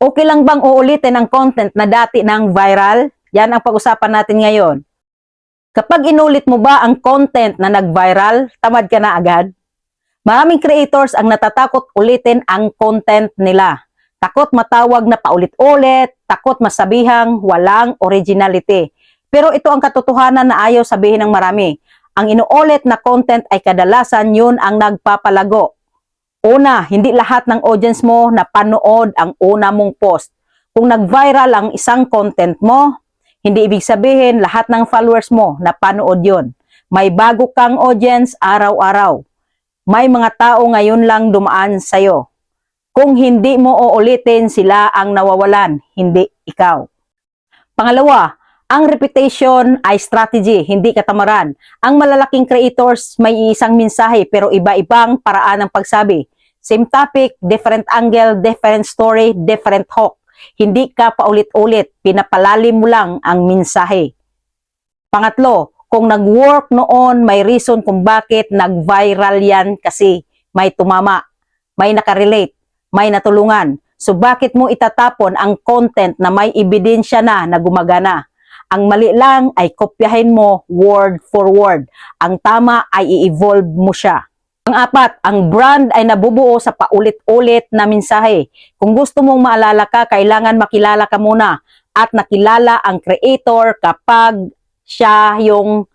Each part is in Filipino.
Okay lang bang uulitin ang content na dati nang viral? Yan ang pag-usapan natin ngayon. Kapag inulit mo ba ang content na nag-viral, tamad ka na agad? Maraming creators ang natatakot ulitin ang content nila. Takot matawag na paulit-ulit, takot masabihang walang originality. Pero ito ang katotohanan na ayaw sabihin ng marami. Ang inuulit na content ay kadalasan yun ang nagpapalago. Una, hindi lahat ng audience mo napanood ang una mong post. Kung nag-viral ang isang content mo, hindi ibig sabihin lahat ng followers mo napanood yun. May bago kang audience araw-araw. May mga tao ngayon lang dumaan sa'yo. Kung hindi mo uulitin, sila ang nawawalan, hindi ikaw. Pangalawa, ang reputation ay strategy, hindi katamaran. Ang malalaking creators may isang mensahe pero iba-ibang paraan ng pagsabi. Same topic, different angle, different story, different hook. Hindi ka paulit-ulit, pinapalalim mo lang ang mensahe. Pangatlo, kung nag-work noon, may reason kung bakit nag-viral yan kasi may tumama, may nakarelate, may natulungan. So bakit mo itatapon ang content na may ebidensya na gumagana? Ang mali lang ay kopyahin mo word for word. Ang tama ay i-evolve mo siya. Pang-apat, ang brand ay nabubuo sa paulit-ulit na mensahe. Kung gusto mong maalala ka, kailangan makilala ka muna. At nakilala ang creator kapag siya yung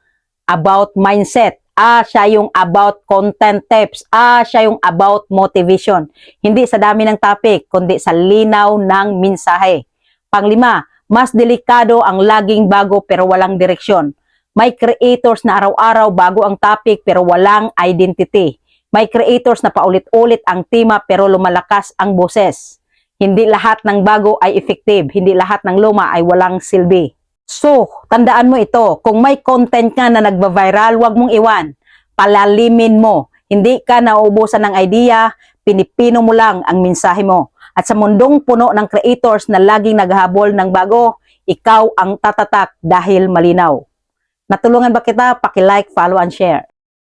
about mindset. Siya yung about content tips. Siya yung about motivation. Hindi sa dami ng topic, kundi sa linaw ng mensahe. Panglima, mas delikado ang laging bago pero walang direksyon. May creators na araw-araw bago ang topic pero walang identity. May creators na paulit-ulit ang tema pero lumalakas ang boses. Hindi lahat ng bago ay effective. Hindi lahat ng luma ay walang silbi. So, tandaan mo ito. Kung may content ka na nagba-viral, huwag mong iwan. Palalimin mo. Hindi ka nauubusan ng idea, pinipino mo lang ang mensahe mo. At sa mundong puno ng creators na laging naghahabol ng bago, ikaw ang tatatak dahil malinaw. Natulungan ba kita? Paki-like, follow, and share.